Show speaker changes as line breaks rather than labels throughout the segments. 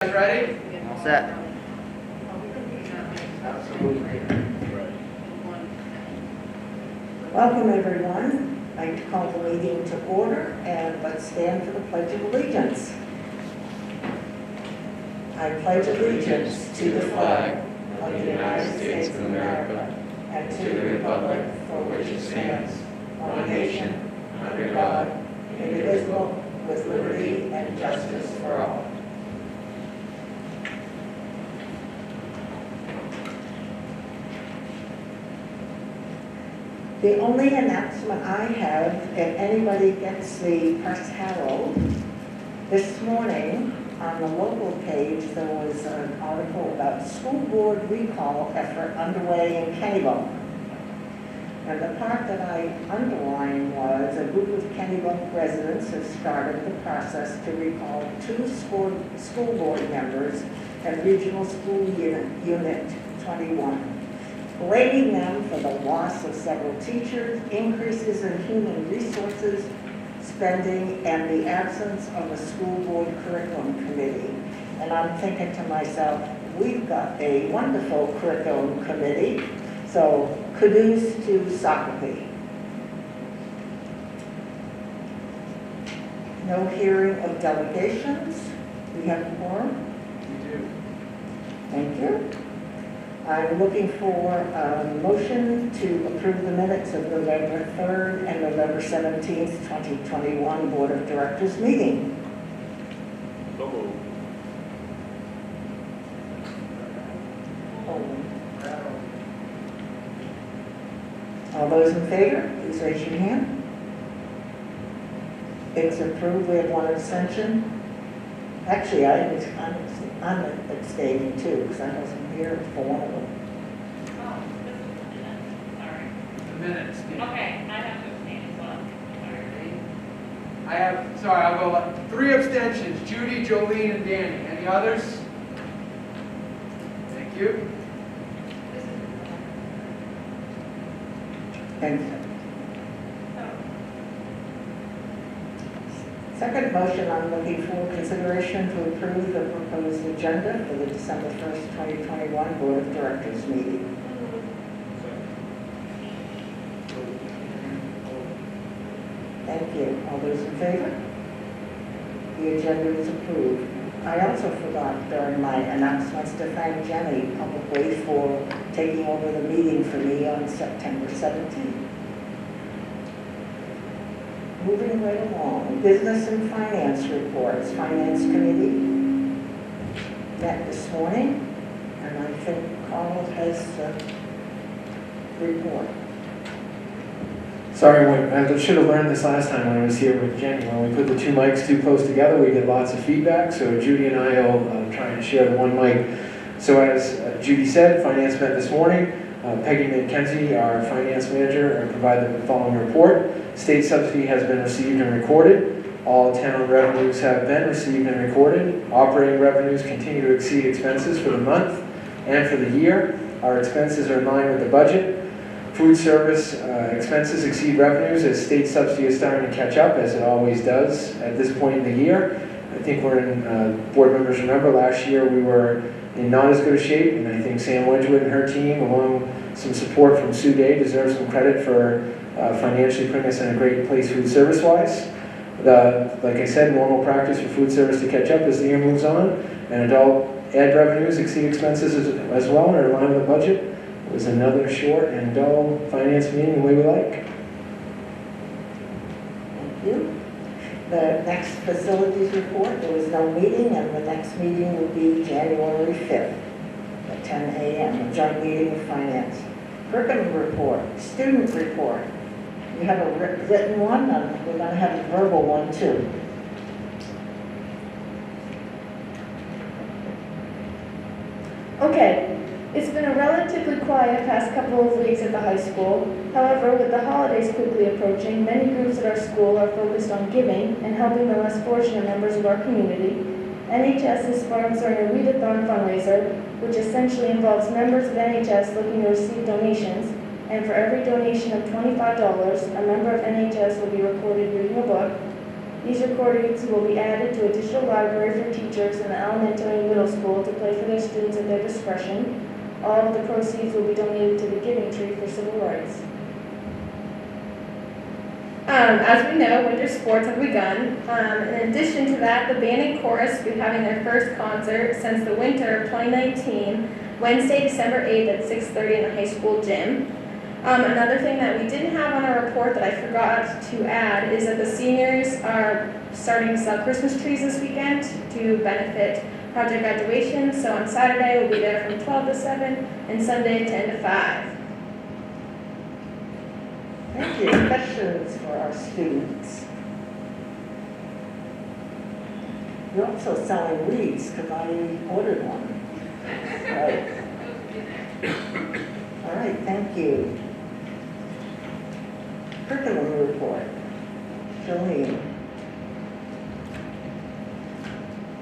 Ready?
All set.
Welcome, everyone. I'd like to call the meeting to order, and let's stand for the Pledge of Allegiance. I pledge allegiance to the flag of the United States of America and to the republic for which it stands, one nation, under God, indivisible, with liberty and justice for all. The only announcement I have, if anybody gets the Press Herald, this morning on the local page there was an article about school board recall effort underway in Kennebunk. And the part that I underlined was a group of Kennebunk residents have started the process to recall 2 school board members at Regional School Unit 21. Blaming them for the loss of several teachers, increases in human resources spending, and the absence of a school board curriculum committee. And I'm thinking to myself, we've got a wonderful curriculum committee, so kudos to Sacopee. No hearing of delegations. We have a quorum?
We do.
Thank you. I'm looking for a motion to approve the minutes of November 3rd and November 17th, 2021 Board of Directors meeting.
So moved.
All those in favor, please raise your hand. It's approved. We have 1 abstention. Actually, I'm abstaining too, because I wasn't here for one of them.
Oh, this is the minutes, sorry.
The minutes.
Okay, I have to abstain as well. Sorry.
I'll go 3 abstentions, Judy, Jolene, and Danny. Any others? Thank you.
This is,
Thank you.
oh,
Second motion, I'm looking for consideration to approve the proposed agenda for the December 1st, 2021 Board of Directors meeting. Thank you. All those in favor? The agenda is approved. I also forgot during my announcements to thank Jenny publicly for taking over the meeting for me on September 17th. Moving right along, business and finance reports. Finance committee met this morning, and I think Carl has the report.
Sorry, I should have learned this last time when I was here with Jenny. When we put the 2 mics too close together, we get lots of feedback. So Judy and I will try and share the 1 mic. So as Judy said, finance met this morning. Peggy McKenzie, our finance manager, provided the following report. State subsidy has been received and recorded. All town revenues have been received and recorded. Operating revenues continue to exceed expenses for the month and for the year. Our expenses are in line with the budget. Food service expenses exceed revenues as state subsidy is starting to catch up, as it always does at this point in the year. I think we're in, board members remember last year we were in not as good a shape, and I think Sam Wedgwood and her team, along some support from Sue Day, deserve some credit for financially putting us in a great place food service-wise. Like I said, normal practice for food service to catch up as the year moves on, and adult ed revenues exceed expenses as well and are in line with the budget. It was another short and dull finance meeting the way we like.
Thank you. The next facilities report, there was no meeting, and the next meeting will be January 5th at 10 a.m., a joint meeting of finance. Curriculum report, student report. We have a written one, and we're going to have a verbal one too.
Okay, it's been a relatively quiet past couple of weeks at the high school. However, with the holidays quickly approaching, many groups at our school are focused on giving and helping the less fortunate members of our community. NHS is sponsoring a readathon fundraiser, which essentially involves members of NHS looking to receive donations, and for every donation of $25, a member of NHS will be recorded reading a book. These recordings will be added to a digital library for teachers in the elementary and middle school to play for their students at their discretion. All of the proceeds will be donated to the Giving Tree for Civil Rights. As we know, winter sports have begun. In addition to that, the band and chorus will be having their first concert since the winter of 2019, Wednesday, December 8th at 6:30 in the high school gym. Another thing that we didn't have on our report that I forgot to add is that the seniors are starting to sell Christmas trees this weekend to benefit project graduation. So on Saturday, we'll be there from 12 to 7 and Sunday 10 to 5.
Thank you. Questions for our students? You're also selling wreaths because I ordered one. Right. All right, thank you. Curriculum report. Jolene.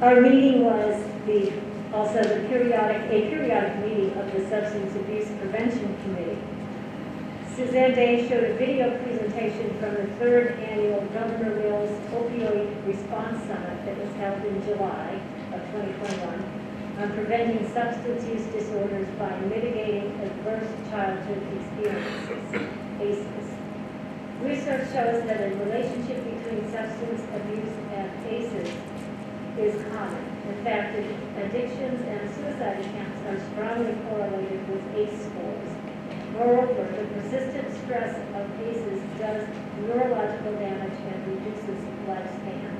Our meeting was also a periodic meeting of the Substance Abuse Prevention Committee. Suzanne Day showed a video presentation from the 3rd annual Governor Mills Opioid Response Summit that was held in July of 2021 on preventing substance use disorders by mitigating adverse childhood experiences, ACEs. Research shows that a relationship between substance abuse and ACEs is common. In fact, addictions and suicide attempts are strongly correlated with ACE scores. Moreover, the persistent stress of ACEs does neurological damage and reduces lifespan.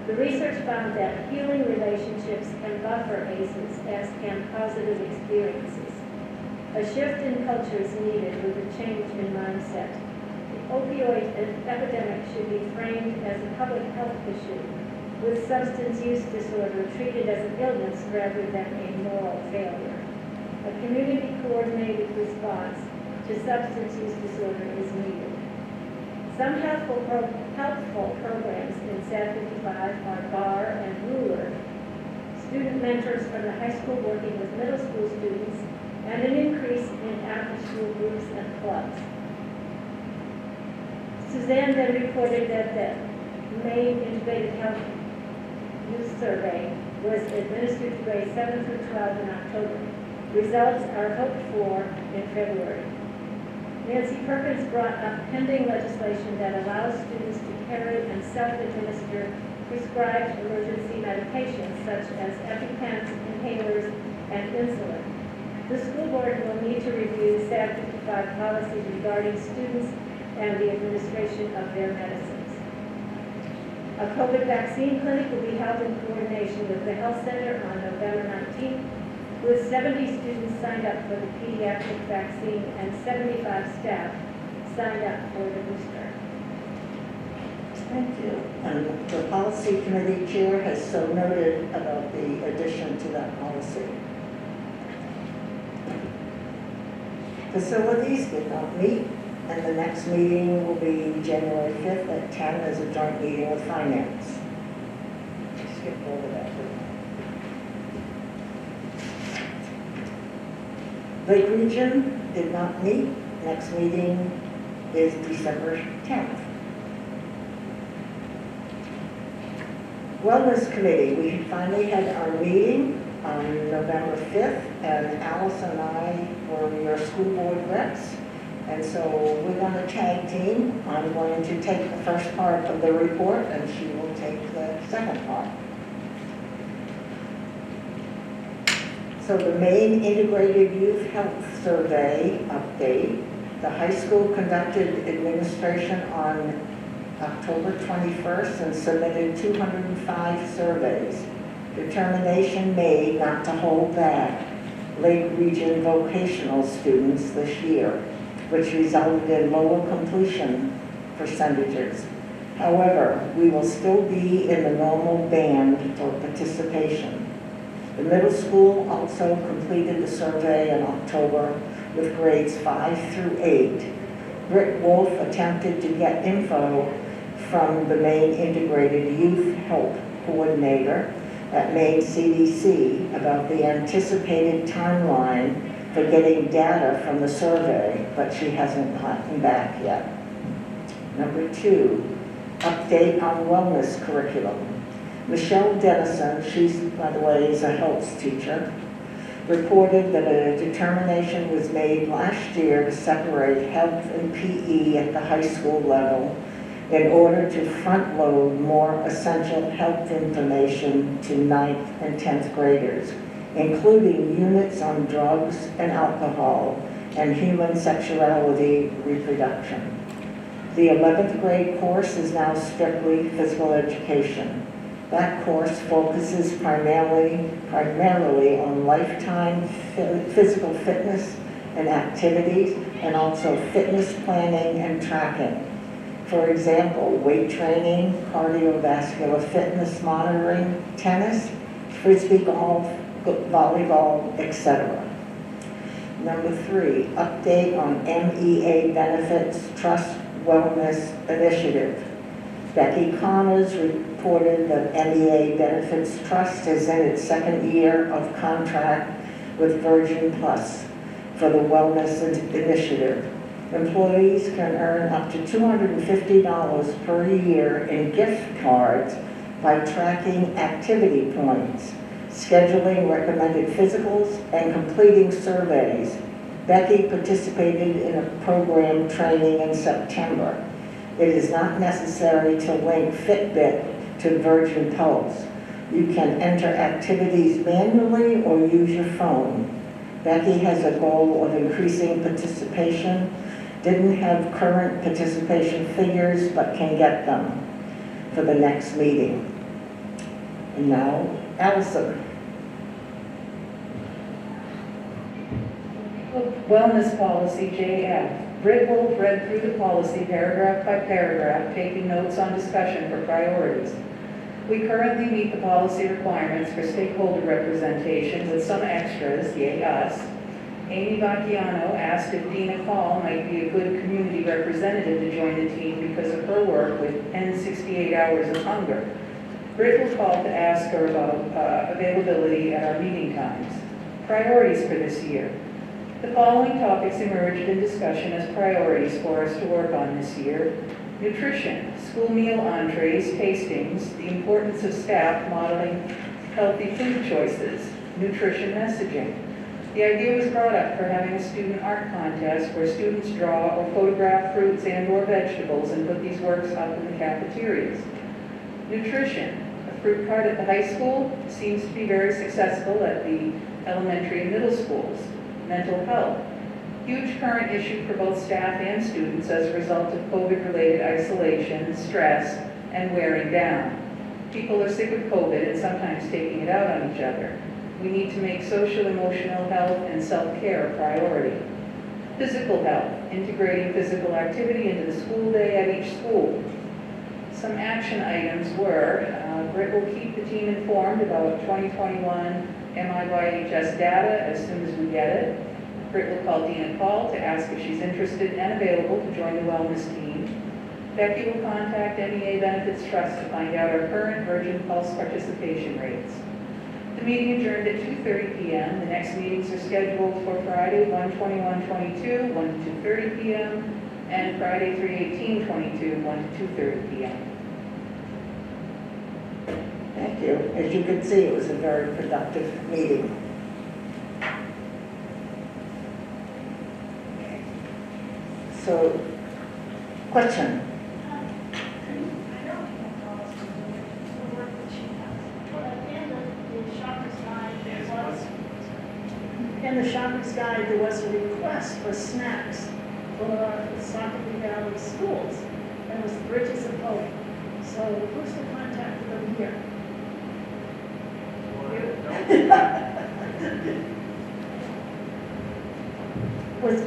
The research found that healing relationships can buffer ACEs, as can positive experiences. A shift in culture is needed with a change in mindset. The opioid epidemic should be framed as a public health issue, with substance use disorder treated as an illness rather than a moral failure. A community-coordinated response to substance use disorder is needed. Some helpful programs in SAD 55 are BAR and RULER, student mentors from the high school working with middle school students, and an increase in after-school groups and clubs. Suzanne then reported that the Maine Integrated Health Youth Survey was administered to grades 7 through 12 in October. Results are hoped for in February. Nancy Perkins brought up pending legislation that allows students to carry and self-administer prescribed emergency medications such as EpiPens, inhalers, and insulin. The school board will need to review SAD 55 policies regarding students and the administration of their medicines. A COVID vaccine clinic will be held in coordination with the health center on November 19th, with 70 students signed up for the pediatric vaccine and 75 staff signed up for the booster.
Thank you. And the policy committee chair has so noted about the addition to that policy. Facilities did not meet, and the next meeting will be January 5th at 10 as a joint meeting with finance. Skip over that. Lake Region did not meet. Next meeting is December 10th. Wellness Committee, we finally had our meeting on November 5th, and Alice and I were your school board reps. And so we're going to tag team. I'm going to take the first part of the report, and she will take the second part. So the Maine Integrated Youth Health Survey update. The high school conducted administration on October 21st and submitted 205 surveys. Determination made not to hold back Lake Region vocational students this year, which resulted in lower completion percentages. However, we will still be in the normal band for participation. The middle school also completed the survey in October with grades 5 through 8. Britt Wolf attempted to get info from the Maine Integrated Youth Health Coordinator at Maine CDC about the anticipated timeline for getting data from the survey, but she hasn't gotten back yet. Number 2, update on wellness curriculum. Michelle Dennison, she's, by the way, is a health teacher, reported that a determination was made last year to separate health and PE at the high school level in order to front load more essential health information to 9th and 10th graders, including units on drugs and alcohol and human sexuality reproduction. The 11th grade course is now strictly physical education. That course focuses primarily on lifetime physical fitness and activities, and also fitness planning and tracking. For example, weight training, cardiovascular fitness monitoring, tennis, frisbee golf, volleyball, etc. Number 3, update on MEA Benefits Trust Wellness Initiative. Becky Connors reported that MEA Benefits Trust is in its 2nd year of contract with Virgin Plus for the Wellness Initiative. Employees can earn up to $250 per year in gift cards by tracking activity points, scheduling recommended physicals, and completing surveys. Becky participated in a program training in September. It is not necessary to link Fitbit to Virgin Pulse. You can enter activities manually or use your phone. Becky has a goal of increasing participation, didn't have current participation figures, but can get them for the next meeting. And now, Allison.
Wellness policy, JF. Britt Wolf read through the policy paragraph by paragraph, taking notes on discussion for priorities. We currently meet the policy requirements for stakeholder representation with some extras, yay us. Amy Vacchiano asked if Dina Call might be a good community representative to join the team because of her work with End 68 Hours of Hunger. Britt was called to ask her about availability at our meeting times. Priorities for this year. The following topics emerged in discussion as priorities for us to work on this year. Nutrition, school meal entrees, tastings, the importance of staff modeling healthy food choices, nutrition messaging. The idea was brought up for having a student art contest where students draw or photograph fruits and/or vegetables and put these works up in the cafeterias. Nutrition, a fruit cart at the high school seems to be very successful at the elementary and middle schools. Mental health, huge current issue for both staff and students as a result of COVID-related isolation, stress, and wearing down. People are sick of COVID and sometimes taking it out on each other. We need to make social, emotional health and self-care a priority. Physical health, integrating physical activity into the school day at each school. Some action items were, Britt will keep the team informed about 2021 MIYHS data as soon as we get it. Britt will call Dina Call to ask if she's interested and available to join the wellness team. Becky will contact MEA Benefits Trust to find out our current Virgin Pulse participation rates. The meeting adjourned at 2:30 p.m. The next meetings are scheduled for Friday, 1/21/22, 1 to 2:30 p.m., and Friday, 3/18/22, 1 to 2:30 p.m.
Thank you. As you can see, it was a very productive meeting. So, question?
I don't have policy for the work that she does. But at the end of the shopper's guide, in the shopper's guide, there was a request for snacks for the Sacopee Valley schools. And it was Bridges of Hope. So who's the contact for them here?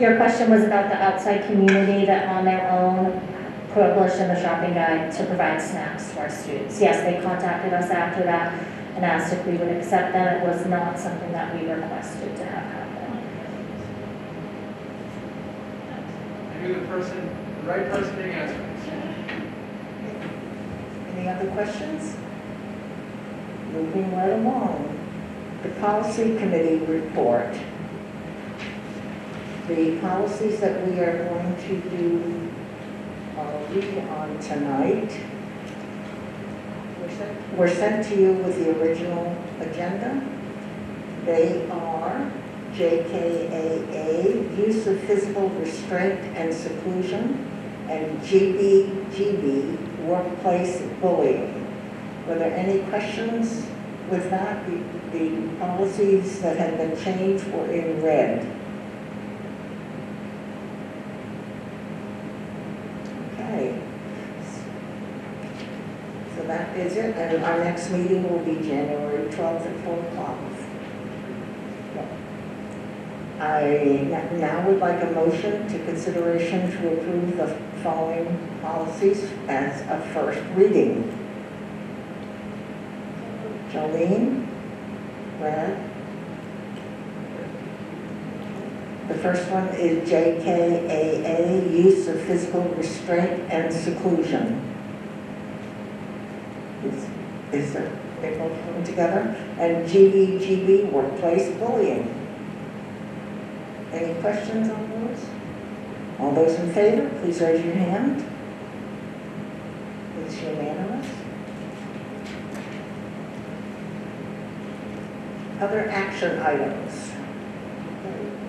Your question was about the outside community that on their own published in the shopping guide to provide snacks to our students. Yes, they contacted us after that and asked if we would accept them. It was not something that we requested to have happen.
I knew the right person to answer this.
Any other questions? Moving right along. The policy committee report. The policies that we are going to do read on tonight were sent to you with the original agenda. They are JKAA, use of physical restraint and seclusion, and GBGB, workplace bullying. Were there any questions with that? The policies that had been changed were in red. Okay. So that is it, and our next meeting will be January 12th at 4 o'clock. I now would like a motion to consideration to approve the following policies as a first reading. Jolene? Brad? The first one is JKAA, use of physical restraint and seclusion. Is there, they both come together? And GBGB, workplace bullying. Any questions on those? All those in favor, please raise your hand. It's unanimous. Other action items. Okay.